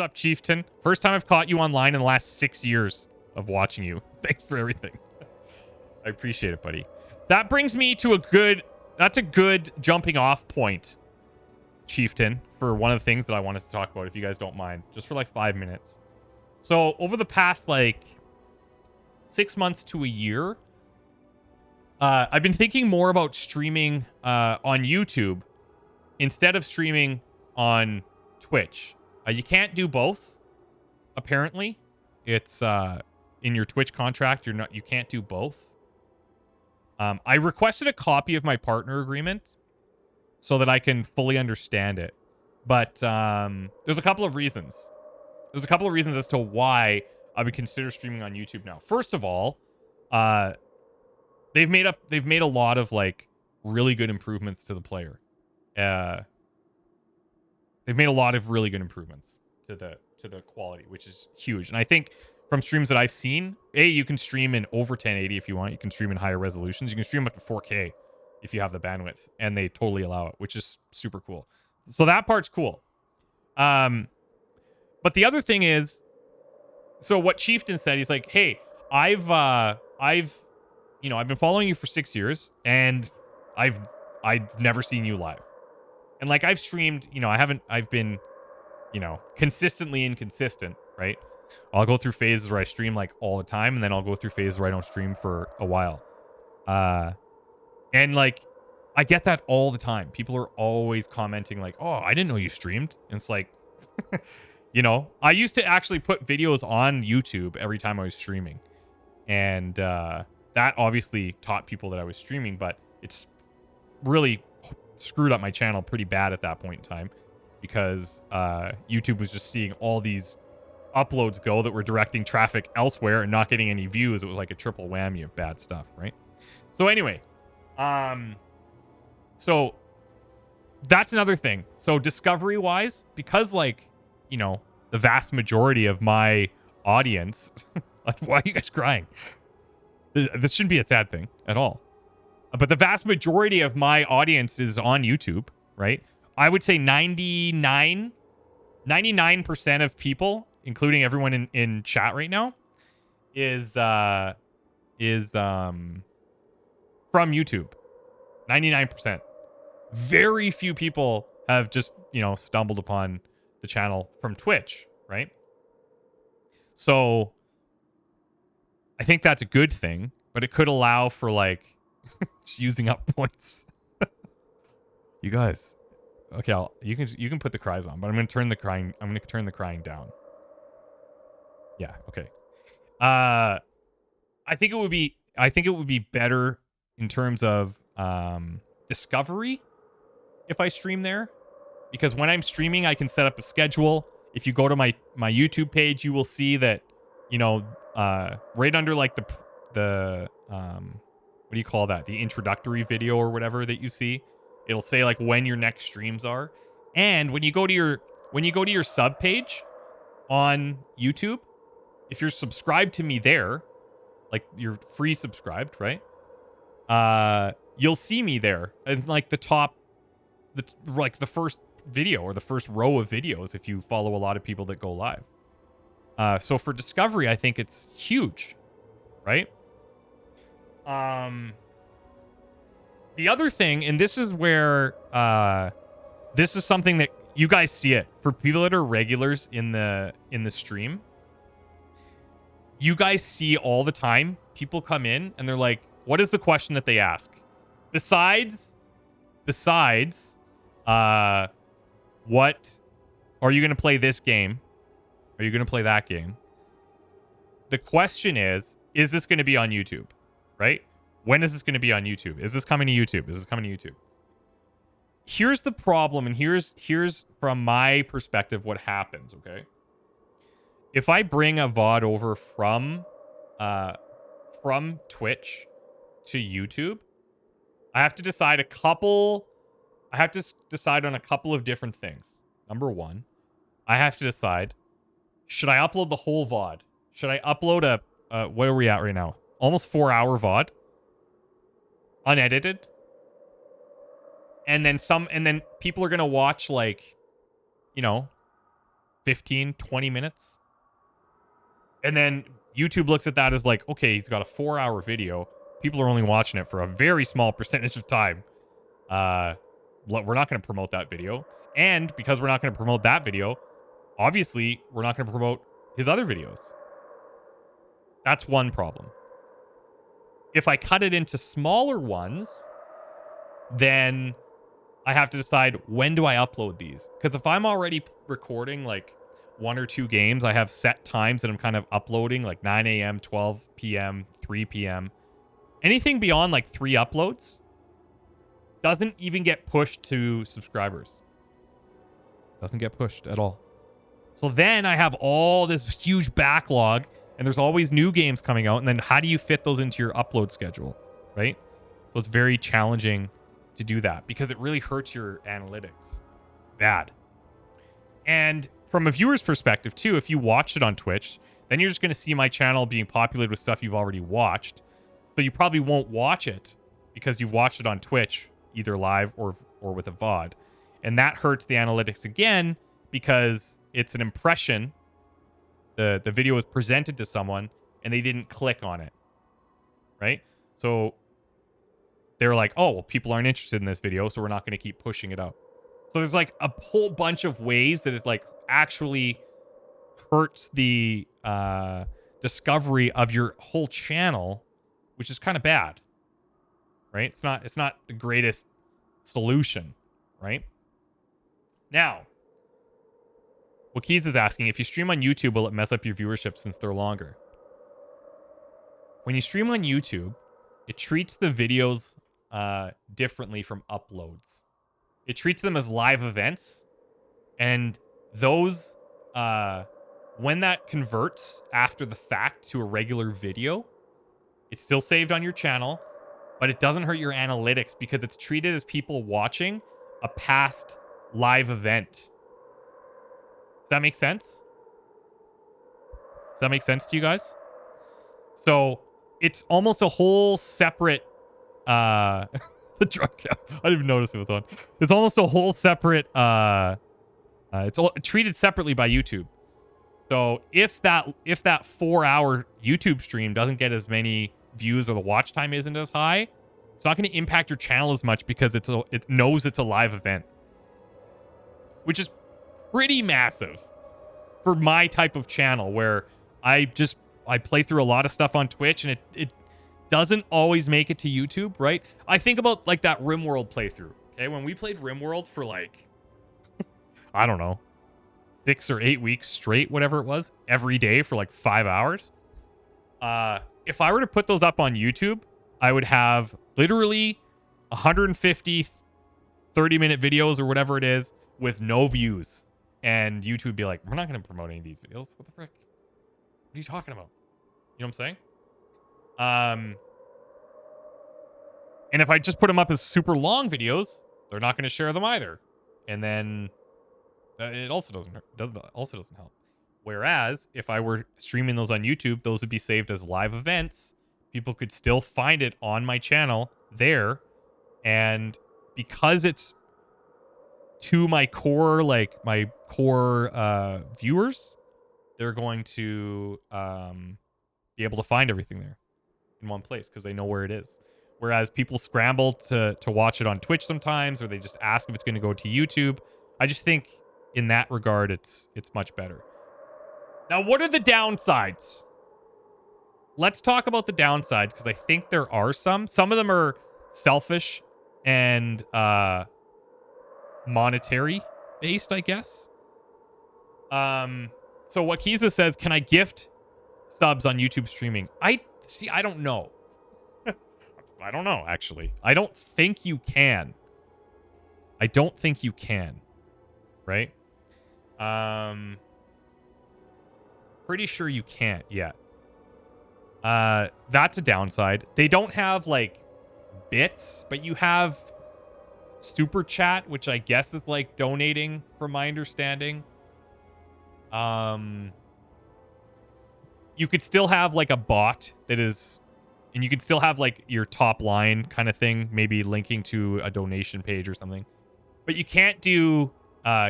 What's up, Chieftain? First time I've caught you online in the last 6 years of watching you. Thanks for everything. I appreciate it, buddy. That brings me to that's a good jumping off point, Chieftain, for one of the things that I wanted to talk about, if you guys don't mind, just for like 5 minutes. So over the past like 6 months to a year, I've been thinking more about streaming on YouTube instead of streaming on Twitch. You can't do both, apparently. It's in your Twitch contract. You can't do both. I requested a copy of my partner agreement so that I can fully understand it. But there's a couple of reasons. There's a couple of reasons as to why I would consider streaming on YouTube now. First of all, they've made a lot of like really good improvements to the player. They've made a lot of really good improvements to the quality, which is huge. And I think from streams that I've seen, you can stream in over 1080 if you want. You can stream in higher resolutions. You can stream up to 4K if you have the bandwidth, and they totally allow it, which is super cool. So that part's cool. But the other thing is, so what Chieftain said, he's like, hey, I've been following you for 6 years, and I've never seen you live. And like I've streamed, I've been, consistently inconsistent, right? I'll go through phases where I stream like all the time, and then I'll go through phases where I don't stream for a while. And like I get that all the time. People are always commenting like, "Oh, I didn't know you streamed." And it's like, I used to actually put videos on YouTube every time I was streaming. And that obviously taught people that I was streaming, but it's really screwed up my channel pretty bad at that point in time, because YouTube was just seeing all these uploads go that were directing traffic elsewhere and not getting any views. It was like a triple whammy of bad stuff, right? So anyway, so that's another thing. So discovery wise, because like, the vast majority of my audience, why are you guys crying? This shouldn't be a sad thing at all. But the vast majority of my audience is on YouTube, right? I would say 99% of people, including everyone in chat right now, is from YouTube. 99%. Very few people have just, stumbled upon the channel from Twitch, right? So I think that's a good thing, but it could allow for like just using up points. You guys, okay, you can put the cries on, but I'm gonna turn the crying down. Yeah, okay. I think it would be better in terms of discovery if I stream there, because when I'm streaming, I can set up a schedule. If you go to my YouTube page, you will see that, right under like the what do you call that? The introductory video or whatever that you see, it'll say like when your next streams are. And when you go to your sub page on YouTube, if you're subscribed to me there, like you're free subscribed, right? You'll see me there in like the first video or the first row of videos if you follow a lot of people that go live. So for discovery, I think it's huge, right? The other thing, and this is where this is something that you guys see it for people that are regulars in the stream. You guys see all the time. People come in and they're like, "What is the question that they ask?" Besides, what are you going to play this game? Are you going to play that game? The question is this going to be on YouTube? Right? When is this going to be on YouTube? Is this coming to YouTube? Is this coming to YouTube? Here's the problem, and here's from my perspective what happens, okay? If I bring a VOD over from Twitch to YouTube, I have to decide on a couple of different things. Number one, I have to decide, should I upload the whole VOD? Should I upload a what are we at right now? Almost 4-hour VOD, unedited, and then people are gonna watch like, 15, 20 minutes. And then YouTube looks at that as like, okay, he's got a 4-hour video. People are only watching it for a very small percentage of time. We're not going to promote that video. And because we're not going to promote that video, obviously, we're not going to promote his other videos. That's one problem. If I cut it into smaller ones, then I have to decide, when do I upload these? Because if I'm already recording like 1 or 2 games, I have set times that I'm kind of uploading, like 9 a.m., 12 p.m., 3 p.m. Anything beyond like 3 uploads doesn't even get pushed to subscribers. Doesn't get pushed at all. So then I have all this huge backlog, and there's always new games coming out. And then how do you fit those into your upload schedule, right? So it's very challenging to do that because it really hurts your analytics. Bad. And from a viewer's perspective, too, if you watch it on Twitch, then you're just going to see my channel being populated with stuff you've already watched. So you probably won't watch it because you've watched it on Twitch, either live or with a VOD. And that hurts the analytics again because it's an impression. The video was presented to someone and they didn't click on it, right? So they're like, oh, well, people aren't interested in this video, so we're not going to keep pushing it out. So there's like a whole bunch of ways that it like actually hurts the discovery of your whole channel, which is kind of bad, right? It's not the greatest solution, right? Now, what Keys is asking, if you stream on YouTube, will it mess up your viewership since they're longer? When you stream on YouTube, it treats the videos differently from uploads. It treats them as live events, and those, when that converts after the fact to a regular video, it's still saved on your channel, but it doesn't hurt your analytics because it's treated as people watching a past live event. Does that make sense? Does that make sense to you guys? So it's almost a whole separate the drug cap. I didn't even notice it was on. It's almost a whole separate it's treated separately by YouTube. So if that 4-hour YouTube stream doesn't get as many views or the watch time isn't as high, it's not going to impact your channel as much because it knows it's a live event, which is pretty massive for my type of channel where I play through a lot of stuff on Twitch and it doesn't always make it to YouTube, right? I think about like that RimWorld playthrough. Okay, when we played RimWorld for like I don't know, 6 or 8 weeks straight, whatever it was, every day for like 5 hours. If I were to put those up on YouTube, I would have literally 150 30-minute videos or whatever it is with no views. And YouTube would be like, we're not going to promote any of these videos. What the frick? What are you talking about? You know what I'm saying? And if I just put them up as super long videos, they're not going to share them either. And then it also doesn't help. Whereas if I were streaming those on YouTube, those would be saved as live events. People could still find it on my channel there. And because it's to my core viewers, they're going to be able to find everything there in one place because they know where it is. Whereas people scramble to watch it on Twitch sometimes, or they just ask if it's going to go to YouTube. I just think in that regard, it's much better. Now, what are the downsides? Let's talk about the downsides because I think there are some. Some of them are selfish and monetary based, I guess. So what Kiza says, can I gift subs on YouTube streaming? I don't know. I don't know, actually. I don't think you can. Right? Pretty sure you can't yet. That's a downside. They don't have like bits, but you have super chat, which I guess is like donating from my understanding. You could still have like a bot that is, and you could still have like your top line kind of thing, maybe linking to a donation page or something, but you can't do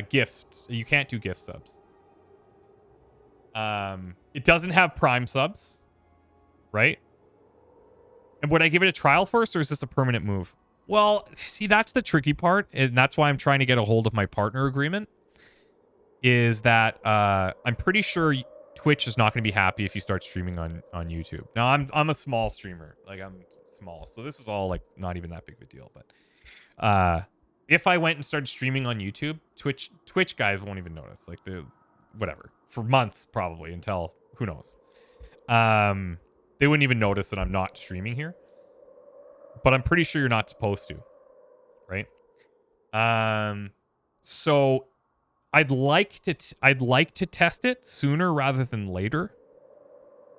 gifts. You can't do gift subs. It doesn't have Prime subs, right? And would I give it a trial first, or is this a permanent move? Well, see, that's the tricky part, and that's why I'm trying to get a hold of my partner agreement, is that I'm pretty sure Twitch is not going to be happy if you start streaming on YouTube. Now, I'm a small streamer. Like, I'm small, so this is all, like, not even that big of a deal. But if I went and started streaming on YouTube, Twitch guys won't even notice. Like, whatever. For months, probably, until, who knows. They wouldn't even notice that I'm not streaming here. But I'm pretty sure you're not supposed to, right? So I'd like to test it sooner rather than later.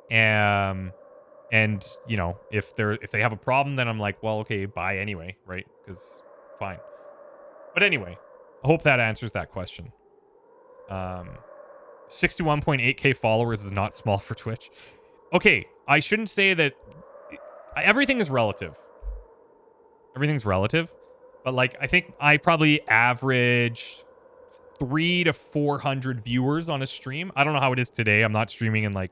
And you know, if they have a problem, then I'm like, well, okay, bye anyway, right? Because fine. But anyway, I hope that answers that question. 61.8k followers is not small for Twitch. Okay, I shouldn't say that. Everything is relative. Everything's relative. But, like, I think I probably average 300 to 400 viewers on a stream. I don't know how it is today. I'm not streaming in, like,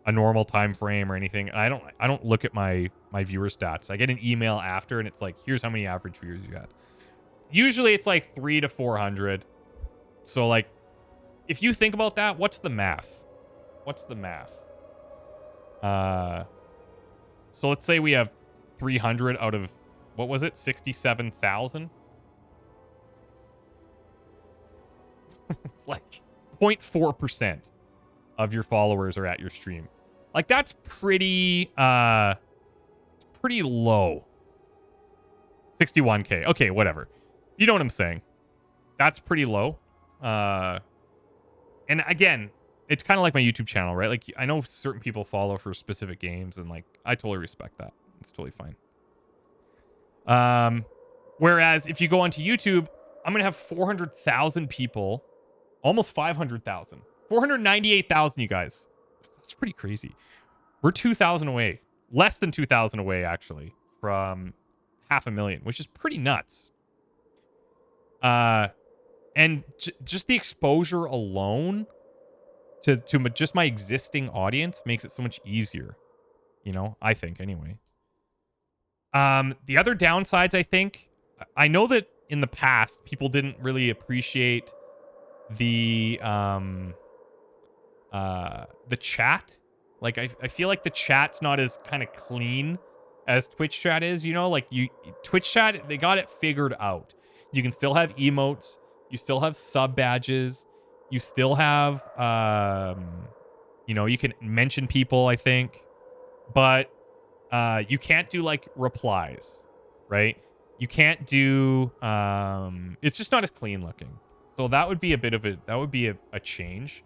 a normal time frame or anything. I don't look at my viewer stats. I get an email after, and it's like, here's how many average viewers you had. Usually, it's like 300 to 400. So, like, if you think about that, what's the math? What's the math? So let's say we have 300 out of, what was it? 67,000? It's like 0.4% of your followers are at your stream. Like, that's pretty, it's pretty low. 61k. Okay, whatever. You know what I'm saying? That's pretty low. And again, it's kind of like my YouTube channel, right? Like, I know certain people follow for specific games, and, like, I totally respect that. It's totally fine. Whereas if you go onto YouTube, I'm going to have 400,000 people, almost 500,000, 498,000, you guys. That's pretty crazy. We're 2,000 away, less than 2,000 away, actually, from 500,000, which is pretty nuts. And just the exposure alone to just my existing audience makes it so much easier. You know, I think, anyway. The other downsides, I think, I know that in the past, people didn't really appreciate the chat. Like, I feel like the chat's not as kind of clean as Twitch chat is, you know? Like, Twitch chat, they got it figured out. You can still have emotes. You still have sub badges. You still have, you know, you can mention people, I think. But you can't do, like, replies, right? You can't do, it's just not as clean looking. So that would be a bit of a change.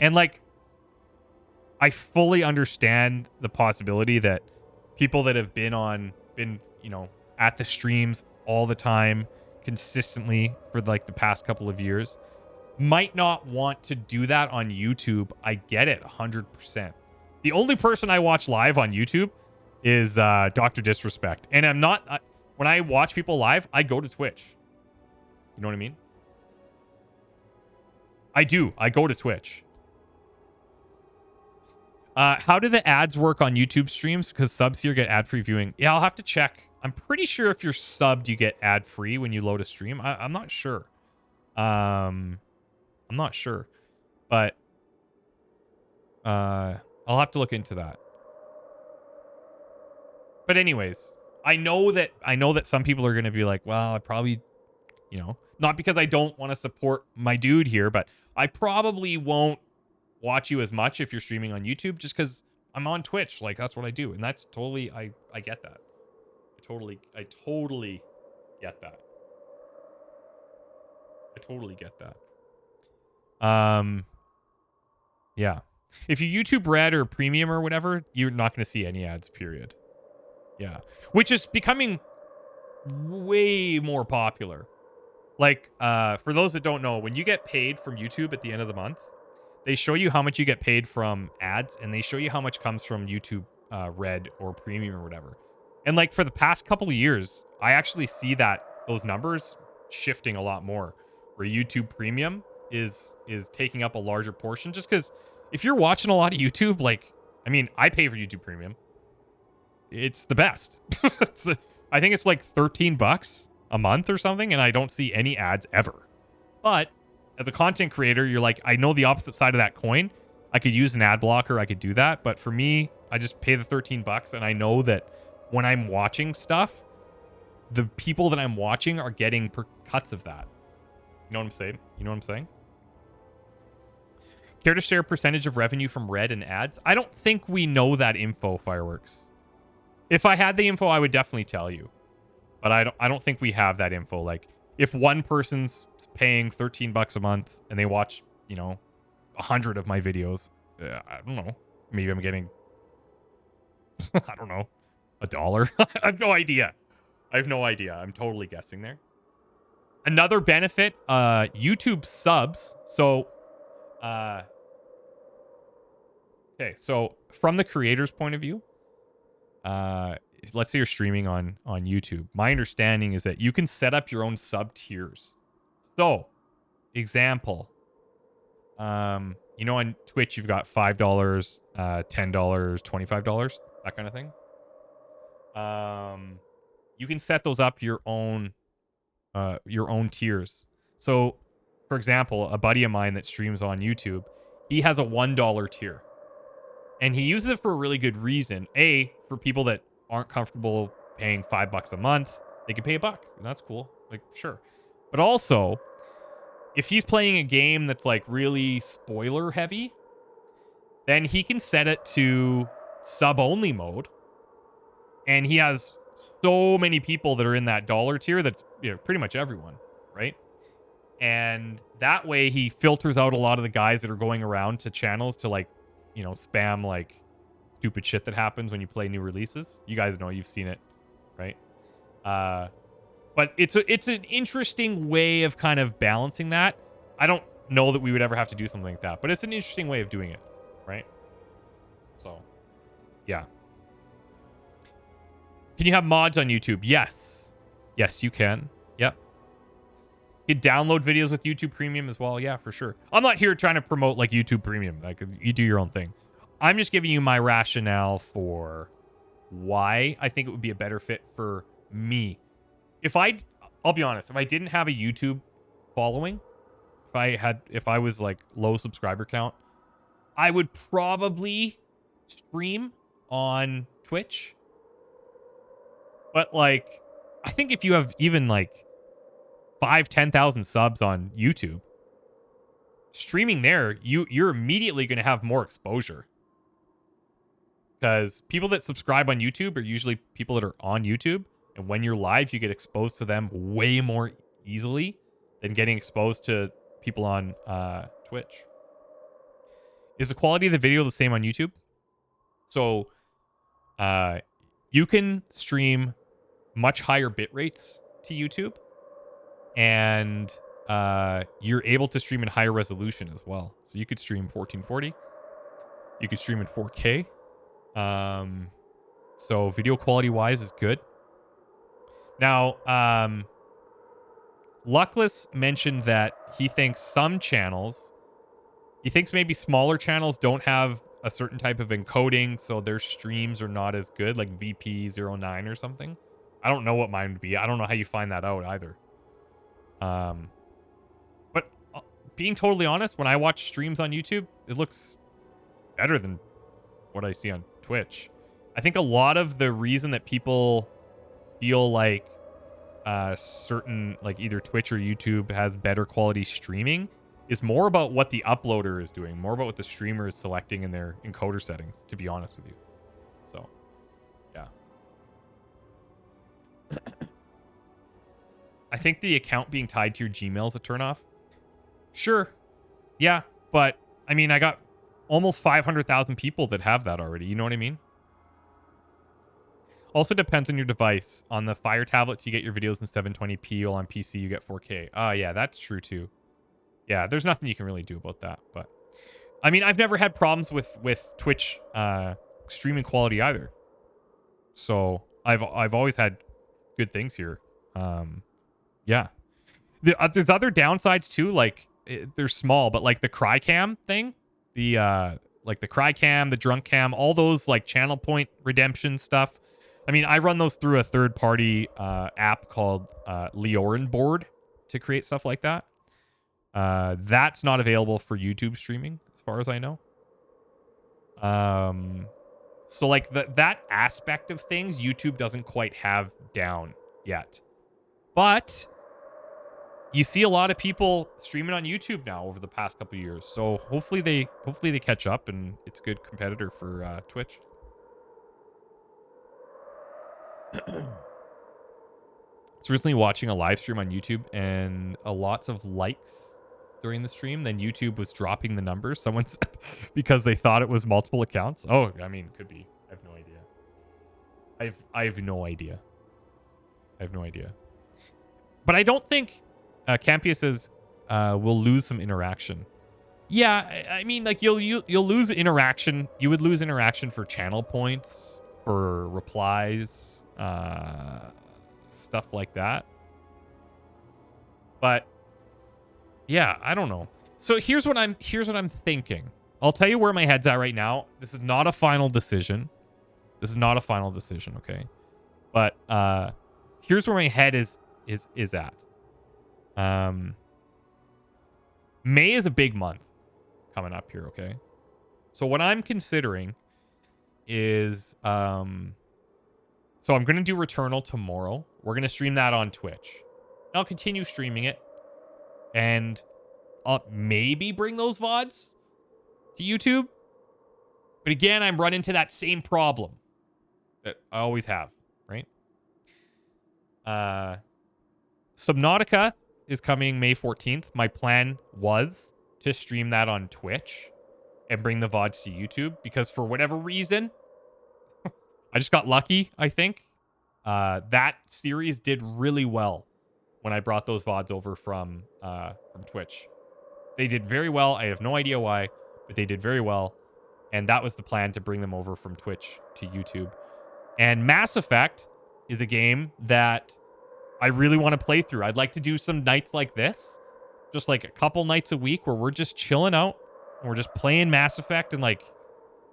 And, like, I fully understand the possibility that people that have been, you know, at the streams all the time, consistently for, like, the past couple of years, might not want to do that on YouTube. I get it 100%. The only person I watch live on YouTube is Dr. Disrespect. And I'm not, when I watch people live, I go to Twitch. You know what I mean? I do. I go to Twitch. How do the ads work on YouTube streams? Because subs here get ad-free viewing. Yeah, I'll have to check. I'm pretty sure if you're subbed, you get ad-free when you load a stream. I'm not sure. I'm not sure. But I'll have to look into that. But anyways, I know that some people are going to be like, well, I probably, you know, not because I don't want to support my dude here, but I probably won't watch you as much if you're streaming on YouTube just because I'm on Twitch. Like, that's what I do. And that's totally, I get that. I totally get that. I totally get that. Yeah. If you YouTube Red or Premium or whatever, you're not going to see any ads, period. Yeah. Which is becoming way more popular. Like, for those that don't know, when you get paid from YouTube at the end of the month, they show you how much you get paid from ads, and they show you how much comes from YouTube Red or Premium or whatever. And, like, for the past couple of years, I actually see that those numbers shifting a lot more, where YouTube Premium is taking up a larger portion, just because if you're watching a lot of YouTube, like, I mean, I pay for YouTube Premium. It's the best. I think it's like $13 a month or something, and I don't see any ads ever. But as a content creator, you're like, I know the opposite side of that coin. I could use an ad blocker. I could do that. But for me, I just pay the $13, and I know that when I'm watching stuff, the people that I'm watching are getting cuts of that. You know what I'm saying? You know what I'm saying? Care to share percentage of revenue from Red and ads? I don't think we know that info, Fireworks. If I had the info, I would definitely tell you. But I don't think we have that info. Like, if one person's paying $13 a month and they watch, 100 of my videos, I don't know. Maybe I'm getting, I don't know, $1. I have no idea. I'm totally guessing there. Another benefit, YouTube subs. So, okay, so from the creator's point of view, let's say you're streaming on YouTube. My understanding is that you can set up your own sub tiers. So, example, on Twitch you've got $5, $10, $25, that kind of thing. You can set those up your own tiers. So, for example, a buddy of mine that streams on YouTube, he has a $1 tier. And he uses it for a really good reason. A, for people that aren't comfortable paying $5 a month, they can pay $1. And that's cool. Like, sure. But also, if he's playing a game that's like really spoiler heavy, then he can set it to sub only mode. And he has so many people that are in that dollar tier that's pretty much everyone, right? And that way he filters out a lot of the guys that are going around to channels to like, spam like stupid shit that happens when you play new releases. You guys know, you've seen it, right? But it's an interesting way of kind of balancing that. I don't know that we would ever have to do something like that, but it's an interesting way of doing it, right? So, yeah. Can you have mods on YouTube? Yes. Yes, you can. Yep. You can download videos with YouTube Premium as well. Yeah, for sure. I'm not here trying to promote like YouTube Premium. Like, you do your own thing. I'm just giving you my rationale for why I think it would be a better fit for me. I'll be honest, if I didn't have a YouTube following, if I was like low subscriber count, I would probably stream on Twitch. But like, I think if you have even like 10,000 subs on YouTube, streaming there, you're immediately going to have more exposure. Because people that subscribe on YouTube are usually people that are on YouTube. And when you're live, you get exposed to them way more easily than getting exposed to people on Twitch. Is the quality of the video the same on YouTube? So you can stream much higher bit rates to YouTube. And you're able to stream in higher resolution as well. So you could stream 1440. You could stream in 4K. So video quality wise is good. Now, Luckless mentioned that he thinks maybe smaller channels don't have a certain type of encoding, so their streams are not as good, like VP09 or something. I don't know what mine would be. I don't know how you find that out either. But being totally honest, when I watch streams on YouTube, it looks better than what I see on Twitch. I think a lot of the reason that people feel like certain, like either Twitch or YouTube has better quality streaming is more about what the uploader is doing, more about what the streamer is selecting in their encoder settings, to be honest with you. So, yeah. I think the account being tied to your Gmail is a turnoff. Sure. Yeah, but I mean, I got almost 500,000 people that have that already. You know what I mean? Also depends on your device. On the Fire tablets, you get your videos in 720p, while on PC, you get 4K. Oh, yeah, that's true, too. Yeah, there's nothing you can really do about that. But, I mean, I've never had problems with Twitch streaming quality either. So, I've always had good things here. Yeah. There's other downsides, too. Like, they're small, but, like, the Crycam thing, like the cry cam, the drunk cam, all those like channel point redemption stuff. I mean, I run those through a third party app called Leorin Board to create stuff like that. That's not available for YouTube streaming, as far as I know. So like that aspect of things, YouTube doesn't quite have down yet. But you see a lot of people streaming on YouTube now over the past couple of years. So hopefully they catch up, and it's a good competitor for Twitch. It's recently watching a live stream on YouTube and lots of likes during the stream. Then YouTube was dropping the numbers. Someone said because they thought it was multiple accounts. Oh, I mean, could be. I have no idea. I have no idea. I have no idea. But I don't think Campia says we'll lose some interaction. Yeah, I mean, like you'll lose interaction. You would lose interaction for channel points, for replies, stuff like that. But yeah, I don't know. So here's what I'm thinking. I'll tell you where my head's at right now. This is not a final decision. Okay? But here's where my head is at. May is a big month coming up here, okay? So what I'm considering is so I'm going to do Returnal tomorrow. We're going to stream that on Twitch. I'll continue streaming it, and I'll maybe bring those VODs to YouTube. But again, I'm running into that same problem that I always have, right? Subnautica is coming May 14th. My plan was to stream that on Twitch and bring the VODs to YouTube because for whatever reason, I just got lucky, I think. That series did really well when I brought those VODs over from Twitch. They did very well. I have no idea why, but they did very well. And that was the plan, to bring them over from Twitch to YouTube. And Mass Effect is a game that I really want to play through. I'd like to do some nights like this, just like a couple nights a week where we're just chilling out and we're just playing Mass Effect and like,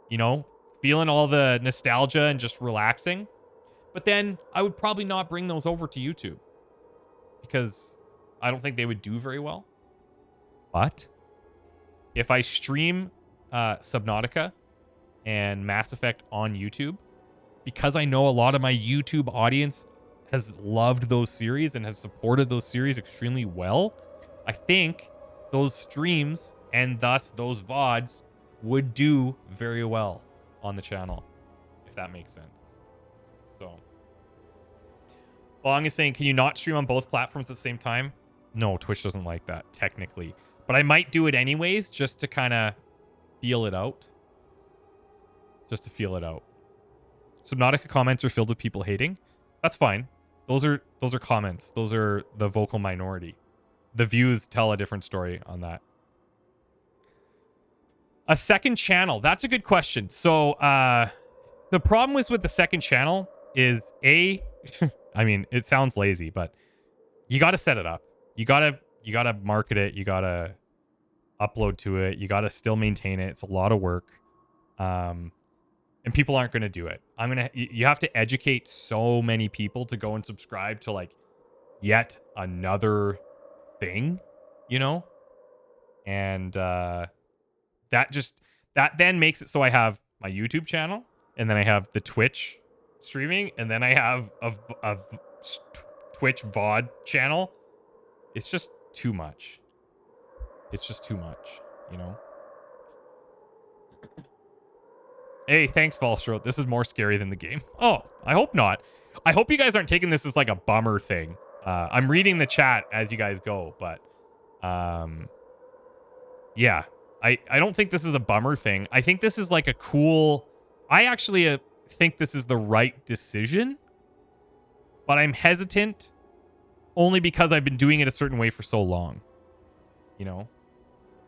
you know, feeling all the nostalgia and just relaxing. But then I would probably not bring those over to YouTube because I don't think they would do very well. But if I stream Subnautica and Mass Effect on YouTube, because I know a lot of my YouTube audience has loved those series and has supported those series extremely well, I think those streams and thus those VODs would do very well on the channel, if that makes sense. So, Bong is saying, can you not stream on both platforms at the same time? No, Twitch doesn't like that, technically. But I might do it anyways, just to kind of feel it out. Just to feel it out. Subnautica comments are filled with people hating. That's fine. Those are comments. Those are the vocal minority. The views tell a different story on that. A second channel. That's a good question. So, the problem with the second channel is I mean, it sounds lazy, but you got to set it up. You got to market it. You got to upload to it. You got to still maintain it. It's a lot of work. And people aren't going to do it. You have to educate so many people to go and subscribe to like yet another thing, you know? And that then makes it so I have my YouTube channel, and then I have the Twitch streaming, and then I have a Twitch VOD channel. It's just too much. It's just too much, you know? Hey, thanks, Falstro. This is more scary than the game. Oh, I hope not. I hope you guys aren't taking this as like a bummer thing. I'm reading the chat as you guys go, but yeah, I don't think this is a bummer thing. I think this is like a cool... I actually think this is the right decision, but I'm hesitant only because I've been doing it a certain way for so long, you know?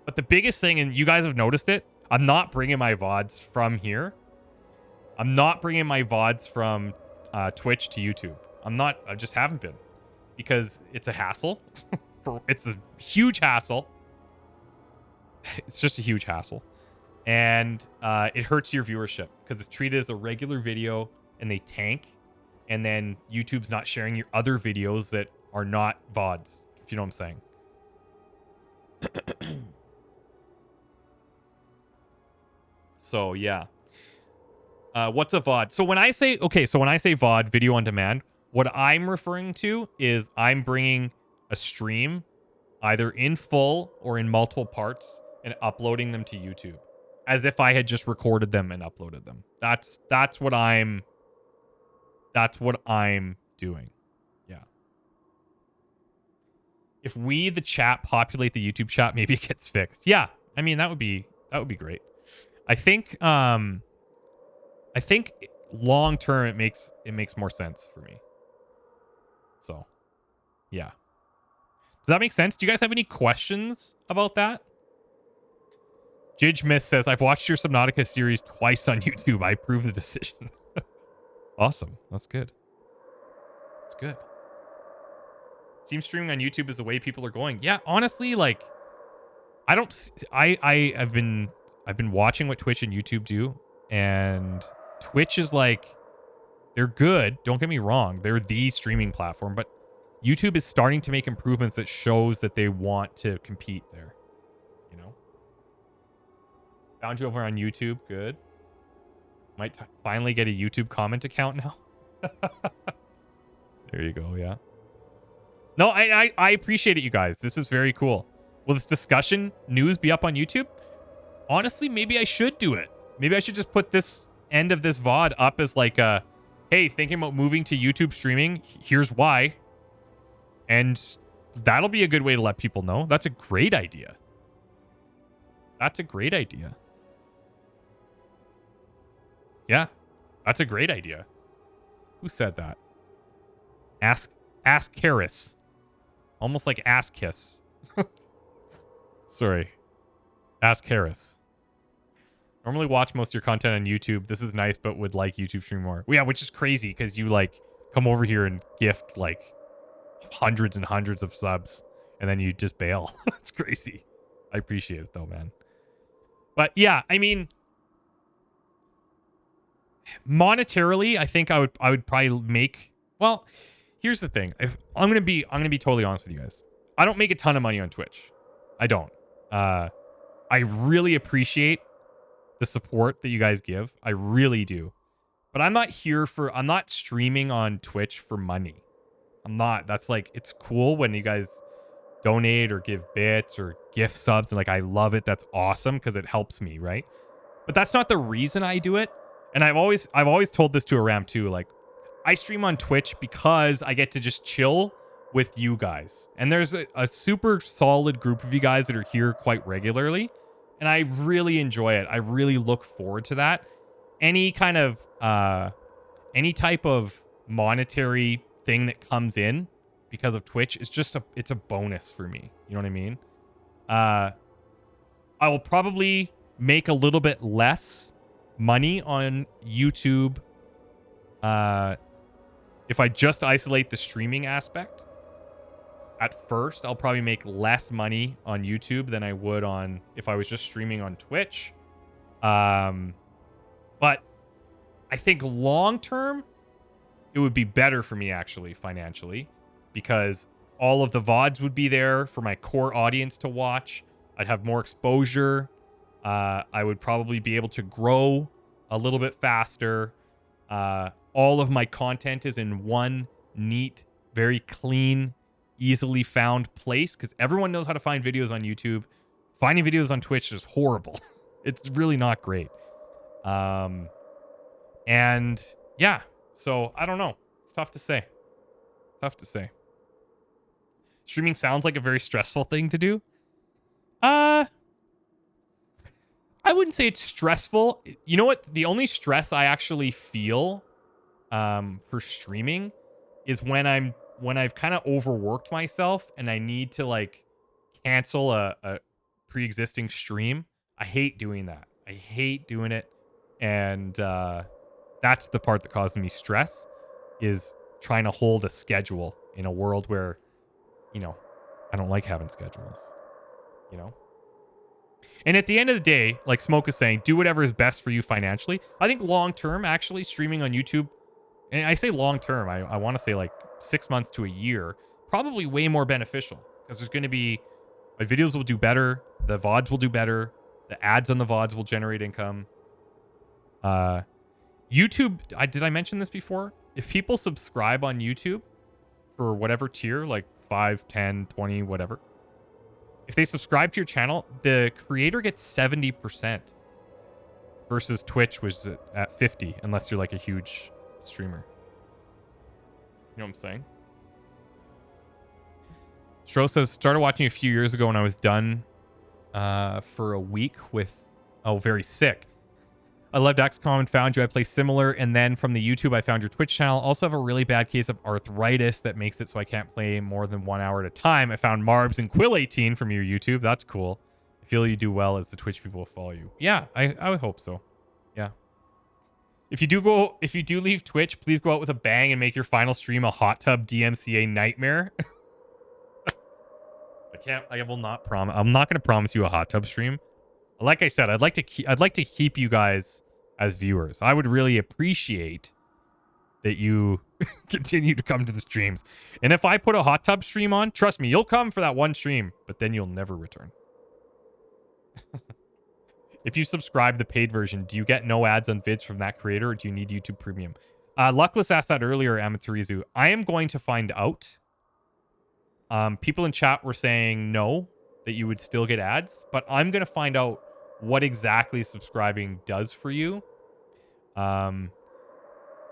But the biggest thing, and you guys have noticed it, I'm not bringing my VODs from here. I'm not bringing my VODs from Twitch to YouTube. I just haven't been. Because it's a hassle. It's a huge hassle. It's just a huge hassle. and it hurts your viewership because it's treated as a regular video and they tank, and then YouTube's not sharing your other videos that are not VODs, if you know what I'm saying. So yeah. What's a VOD? So when I say VOD, video on demand, what I'm referring to is I'm bringing a stream either in full or in multiple parts and uploading them to YouTube as if I had just recorded them and uploaded them. That's what I'm doing. Yeah. If we, the chat, populate the YouTube chat, maybe it gets fixed. Yeah. I mean, that would be great. I think long term it makes more sense for me. So, yeah. Does that make sense? Do you guys have any questions about that? Jidge Miss says, I've watched your Subnautica series twice on YouTube. I approve the decision. Awesome. That's good. That's good. Seems streaming on YouTube is the way people are going. Yeah, honestly, like, I've been watching what Twitch and YouTube do, and Twitch is like, they're good. Don't get me wrong. They're the streaming platform, but YouTube is starting to make improvements that shows that they want to compete there. You know? Found you over on YouTube. Good. Might finally get a YouTube comment account now. There you go. Yeah. No, I appreciate it, you guys. This is very cool. Will this discussion news be up on YouTube? Honestly, maybe I should do it. Maybe I should just put this end of this VOD up as like a, hey, thinking about moving to YouTube streaming. Here's why. And that'll be a good way to let people know. That's a great idea. That's a great idea. Yeah, that's a great idea. Who said that? Ask Karis. Almost like Ask Kiss. Sorry. Ask Harris. Normally watch most of your content on YouTube. This is nice, but would like YouTube stream more. Well, yeah, which is crazy because you like come over here and gift like hundreds and hundreds of subs and then you just bail. It's crazy. I appreciate it though, man. But yeah, I mean, monetarily, I think I would probably make, well, here's the thing. If I'm gonna be totally honest with you guys. I don't make a ton of money on Twitch. I don't. I really appreciate the support that you guys give. I really do. But I'm not streaming on Twitch for money. I'm not. That's like, it's cool when you guys donate or give bits or gift subs, and like, I love it. That's awesome because it helps me, right? But that's not the reason I do it. And I've always told this to Aram too. Like, I stream on Twitch because I get to just chill with you guys. And there's a super solid group of you guys that are here quite regularly. And I really enjoy it. I really look forward to that. Any kind of, any type of monetary thing that comes in because of Twitch is just it's a bonus for me. You know what I mean? I will probably make a little bit less money on YouTube if I just isolate the streaming aspect. At first, I'll probably make less money on YouTube than I would on if I was just streaming on Twitch. But I think long term, it would be better for me actually financially, because all of the VODs would be there for my core audience to watch. I'd have more exposure. I would probably be able to grow a little bit faster. All of my content is in one neat, very clean, easily found place, because everyone knows how to find videos on YouTube. Finding videos on Twitch is horrible. It's really not great. And yeah, so I don't know. It's tough to say. Tough to say. Streaming sounds like a very stressful thing to do. I wouldn't say it's stressful. You know what? The only stress I actually feel for streaming is when I've kind of overworked myself and I need to like cancel a pre-existing stream. I hate doing that. I hate doing it. And that's the part that causes me stress, is trying to hold a schedule in a world where, you know, I don't like having schedules, you know? And at the end of the day, like Smoke is saying, do whatever is best for you financially. I think long term, actually, streaming on YouTube, and I say long term, I want to say like 6 months to a year, probably way more beneficial because there's going to be, my videos will do better, the VODs will do better, the ads on the VODs will generate income. YouTube, did I mention this before? If people subscribe on YouTube for whatever tier, like 5, 10, 20, whatever, if they subscribe to your channel, the creator gets 70% versus Twitch was at 50, unless you're like a huge streamer. You know what I'm saying? Stro says, started watching a few years ago when I was done for a week with, very sick. I loved XCOM and found you. I play similar, and then from the YouTube, I found your Twitch channel. Also have a really bad case of arthritis that makes it so I can't play more than 1 hour at a time. I found Marbs and Quill18 from your YouTube. That's cool. I feel you do well as the Twitch people will follow you. Yeah, I would hope so. Yeah. If you do leave Twitch, please go out with a bang and make your final stream a hot tub DMCA nightmare. I will not promise. I'm not going to promise you a hot tub stream. Like I said, I'd like to keep you guys as viewers. I would really appreciate that you continue to come to the streams. And if I put a hot tub stream on, trust me, you'll come for that one stream, but then you'll never return. If you subscribe the paid version, do you get no ads on vids from that creator, or do you need YouTube Premium? Luckless asked that earlier, Amaturizu. I am going to find out. People in chat were saying no, that you would still get ads, but I'm going to find out what exactly subscribing does for you.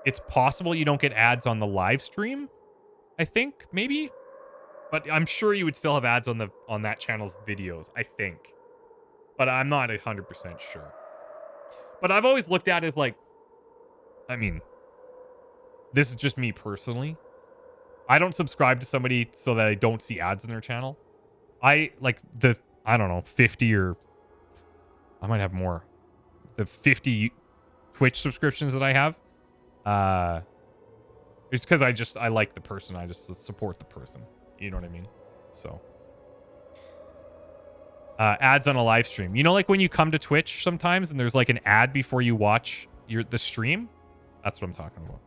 It's possible you don't get ads on the live stream, I think, maybe. But I'm sure you would still have ads on that channel's videos, I think. But I'm not 100% sure. But I've always looked at it as like, I mean, this is just me personally. I don't subscribe to somebody so that I don't see ads on their channel. I don't know, 50 or I might have more. The 50 Twitch subscriptions that I have. It's because I like the person. I just support the person. You know what I mean? So. Ads on a live stream. You know, like when you come to Twitch sometimes and there's like an ad before you watch the stream? That's what I'm talking about.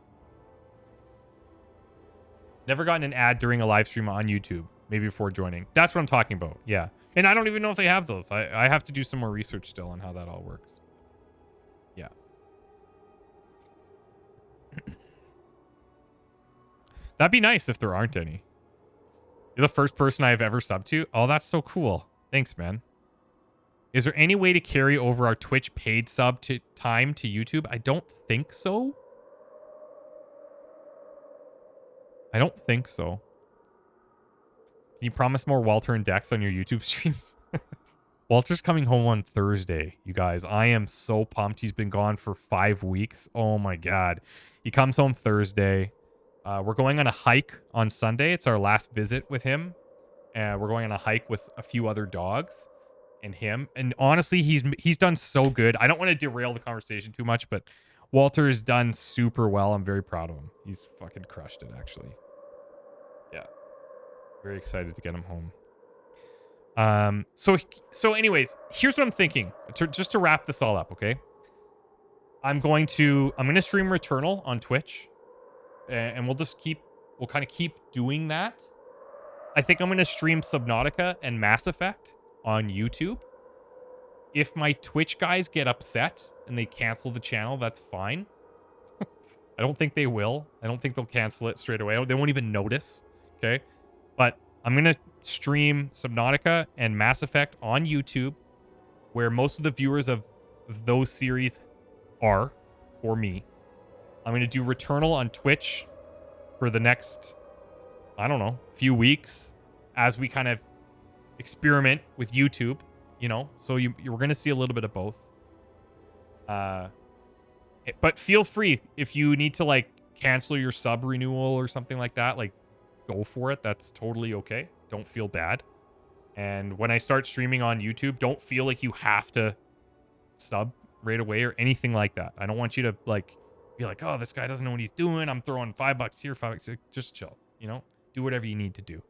Never gotten an ad during a live stream on YouTube. Maybe before joining. That's what I'm talking about. Yeah. And I don't even know if they have those. I have to do some more research still on how that all works. Yeah. That'd be nice if there aren't any. You're the first person I've ever subbed to. Oh, that's so cool. Thanks, man. Is there any way to carry over our Twitch paid sub time to YouTube? I don't think so. I don't think so. Can you promise more Walter and Dex on your YouTube streams? Walter's coming home on Thursday, you guys. I am so pumped. He's been gone for 5 weeks. Oh my God. He comes home Thursday. We're going on a hike on Sunday. It's our last visit with him. We're going on a hike with a few other dogs and him. And honestly, he's done so good. I don't want to derail the conversation too much, but Walter has done super well. I'm very proud of him. He's fucking crushed it, actually. Yeah. Very excited to get him home. So anyways, here's what I'm thinking. Just to wrap this all up, okay? I'm going to stream Returnal on Twitch. And we'll kind of keep doing that. I think I'm going to stream Subnautica and Mass Effect on YouTube. If my Twitch guys get upset and they cancel the channel, that's fine. I don't think they will. I don't think they'll cancel it straight away. They won't even notice. Okay? But I'm going to stream Subnautica and Mass Effect on YouTube, where most of the viewers of those series are, or me. I'm going to do Returnal on Twitch for the next, I don't know, few weeks as we kind of experiment with YouTube, you know. So you're going to see a little bit of both. But feel free if you need to like cancel your sub renewal or something like that, like go for it. That's totally okay. Don't feel bad. And when I start streaming on YouTube, don't feel like you have to sub right away or anything like that. I don't want you to like be like, oh, this guy doesn't know what he's doing. I'm throwing $5 here, $5. Just chill, you know? Do whatever you need to do.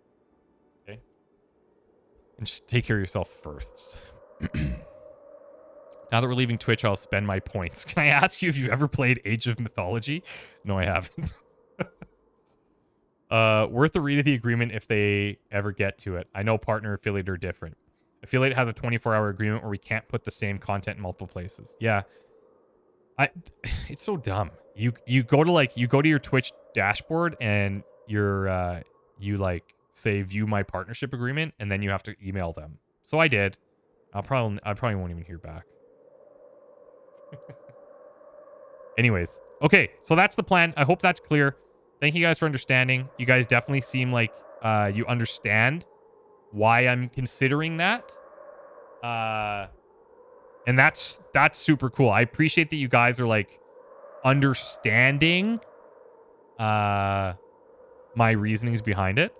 Okay? And just take care of yourself first. Now that we're leaving Twitch, I'll spend my points. Can I ask you if you ever played Age of Mythology? No, I haven't. Worth a read of the agreement if they ever get to it. I know partner affiliate are different. Affiliate has a 24-hour agreement where we can't put the same content in multiple places. Yeah. It's so dumb. You go to your Twitch dashboard and you like say view my partnership agreement, and then you have to email them. So I did. I probably won't even hear back. Anyways, okay, so that's the plan. I hope that's clear. Thank you guys for understanding. You guys definitely seem like you understand why I'm considering that. And that's super cool. I appreciate that you guys are like understanding my reasonings behind it.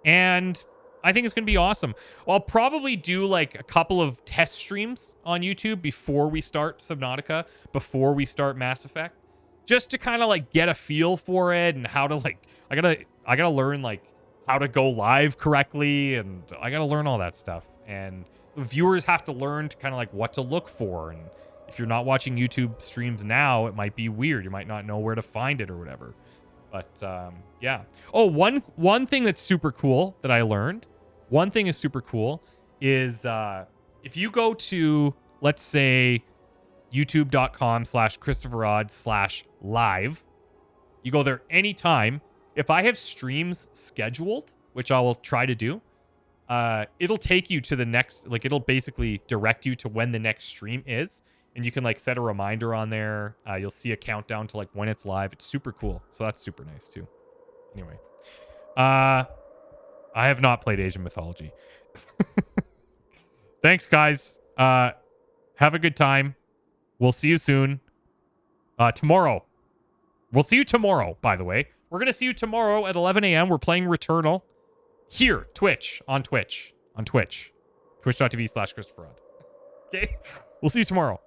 And I think it's going to be awesome. I'll probably do like a couple of test streams on YouTube before we start Subnautica, before we start Mass Effect, just to kind of like get a feel for it and how to like, I gotta learn like how to go live correctly, and I gotta learn all that stuff. And the viewers have to learn to kind of like what to look for. And if you're not watching YouTube streams now, it might be weird. You might not know where to find it or whatever. But yeah. Oh, one thing that's super cool that I learned. One thing is super cool is if you go to, let's say, youtube.com/ChristopherOdd/live, you go there anytime. If I have streams scheduled, which I will try to do, it'll take you to the next, like it'll basically direct you to when the next stream is. And you can like set a reminder on there. You'll see a countdown to like when it's live. It's super cool. So that's super nice too. Anyway, I have not played Age of Mythology. Thanks, guys. Have a good time. We'll see you soon. Tomorrow. We'll see you tomorrow, by the way. We're going to see you tomorrow at 11 a.m. We're playing Returnal. Here, on Twitch. Twitch.tv/ChristopherOdd. Okay? We'll see you tomorrow.